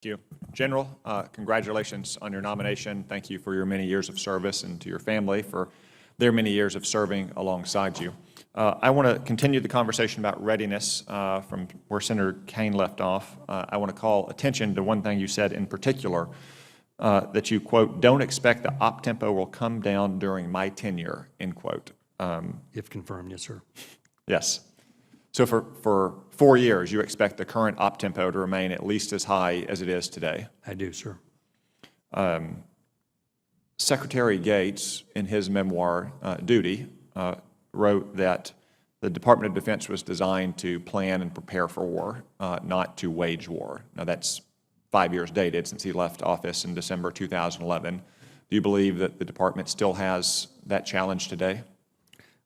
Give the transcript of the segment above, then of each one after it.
Thank you. General, congratulations on your nomination. Thank you for your many years of service, and to your family for their many years of serving alongside you. I want to continue the conversation about readiness from where Senator Kane left off. I want to call attention to one thing you said in particular, that you, quote, don't expect the op tempo will come down during my tenure, end quote. If confirmed, yes, sir. Yes. So for 4 years, you expect the current op tempo to remain at least as high as it is today? I do, sir. Secretary Gates, in his memoir, Duty, wrote that the Department of Defense was designed to plan and prepare for war, not to wage war. Now, that's 5 years dated since he left office in December 2011. Do you believe that the department still has that challenge today?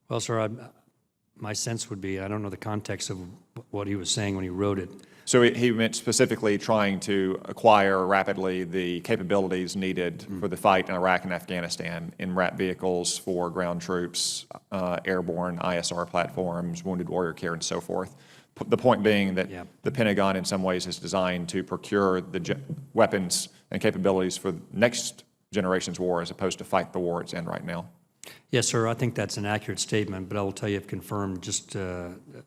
Well, sir, my sense would be, I don't know the context of what he was saying when he wrote it. So he meant specifically trying to acquire rapidly the capabilities needed for the fight in Iraq and Afghanistan in RAP vehicles for ground troops, airborne ISR platforms, wounded warrior care, and so forth. The point being that the Pentagon in some ways is designed to procure the weapons and capabilities for next generation's war as opposed to fight the war it's in right now. Yes, sir, I think that's an accurate statement, but I will tell you if confirmed, just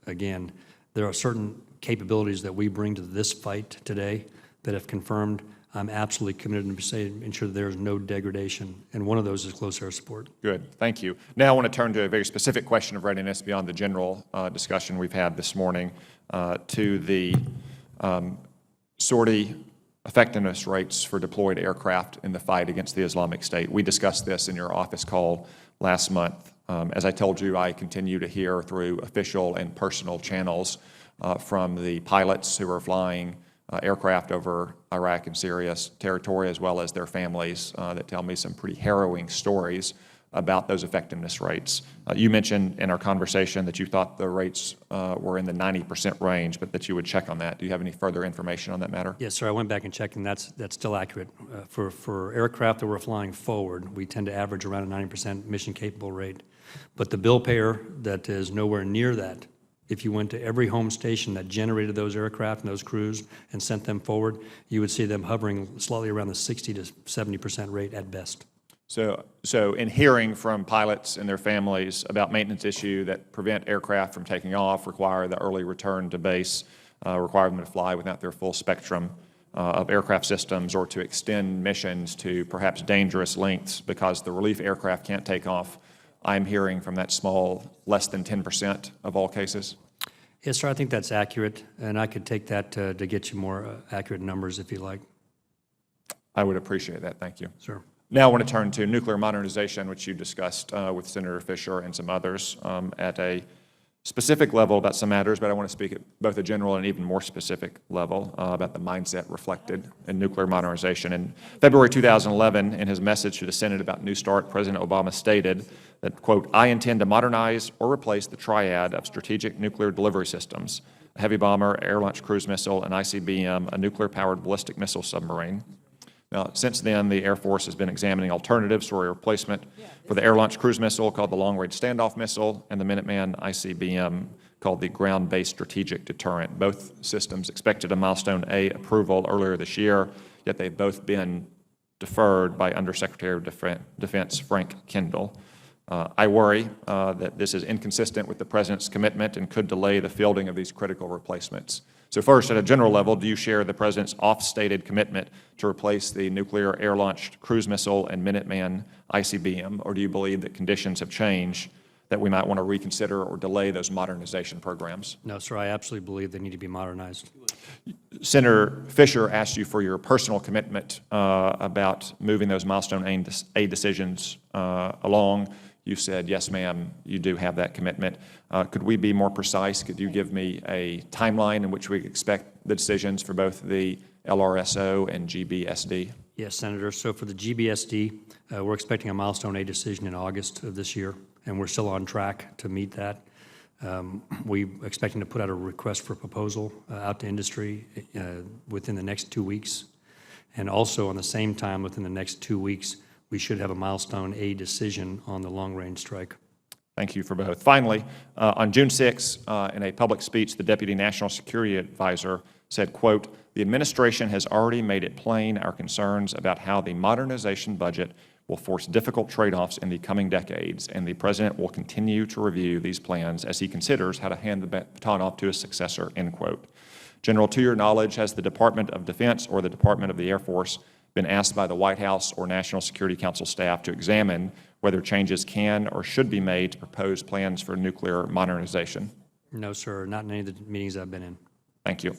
again, there are certain capabilities that we bring to this fight today that if confirmed, I'm absolutely committed to ensure that there is no degradation, and one of those is close air support. Good, thank you. Now I want to turn to a very specific question of readiness beyond the general discussion we've had this morning to the sortie effectiveness rates for deployed aircraft in the fight against the Islamic State. We discussed this in your office call last month. As I told you, I continue to hear through official and personal channels from the pilots who are flying aircraft over Iraq and Syria's territory, as well as their families, that tell me some pretty harrowing stories about those effectiveness rates. You mentioned in our conversation that you thought the rates were in the 90% range, but that you would check on that. Do you have any further information on that matter? Yes, sir. I went back and checked, and that's still accurate. For aircraft that we're flying forward, we tend to average around a 90% mission-capable rate. But the bill payer that is nowhere near that, if you went to every home station that generated those aircraft and those crews and sent them forward, you would see them hovering slightly around the 60 to 70% rate at best. So in hearing from pilots and their families about maintenance issues that prevent aircraft from taking off, require the early return to base, require them to fly without their full spectrum of aircraft systems, or to extend missions to perhaps dangerous lengths because the relief aircraft can't take off, I'm hearing from that small, less than 10% of all cases? Yes, sir, I think that's accurate, and I could take that to get you more accurate numbers if you like. I would appreciate that, thank you. Sure. Now I want to turn to nuclear modernization, which you discussed with Senator Fisher and some others at a specific level about some matters, but I want to speak at both a general and even more specific level about the mindset reflected in nuclear modernization. In February 2011, in his message to the Senate about New START, President Obama stated that, quote, I intend to modernize or replace the triad of strategic nuclear delivery systems, a heavy bomber, air-launched cruise missile, an ICBM, a nuclear-powered ballistic missile submarine. Now, since then, the Air Force has been examining alternatives for a replacement for the air-launched cruise missile called the Long-Range Standoff Missile and the Minuteman ICBM called the Ground-Based Strategic Deterrent. Both systems expected a Milestone A approval earlier this year, yet they've both been deferred by Undersecretary of Defense Frank Kendall. I worry that this is inconsistent with the President's commitment and could delay the fielding of these critical replacements. So first, at a general level, do you share the President's oft-stated commitment to replace the nuclear air-launched cruise missile and Minuteman ICBM, or do you believe that conditions have changed that we might want to reconsider or delay those modernization programs? No, sir, I absolutely believe they need to be modernized. Senator Fisher asked you for your personal commitment about moving those Milestone A decisions along. You said, yes, ma'am, you do have that commitment. Could we be more precise? Could you give me a timeline in which we expect the decisions for both the LRSO and GBSD? Yes, Senator. So for the GBSD, we're expecting a Milestone A decision in August of this year, and we're still on track to meet that. We're expecting to put out a request for proposal out to industry within the next 2 weeks. And also, on the same time, within the next 2 weeks, we should have a Milestone A decision on the long-range strike. Thank you for both. Finally, on June 6, in a public speech, the Deputy National Security Advisor said, quote, "The administration has already made it plain our concerns about how the modernization budget will force difficult trade-offs in the coming decades, and the President will continue to review these plans as he considers how to hand the baton off to his successor," end quote. General, to your knowledge, has the Department of Defense or the Department of the Air Force been asked by the White House or National Security Council staff to examine whether changes can or should be made to proposed plans for nuclear modernization? No, sir, not in any of the meetings I've been in. Thank you.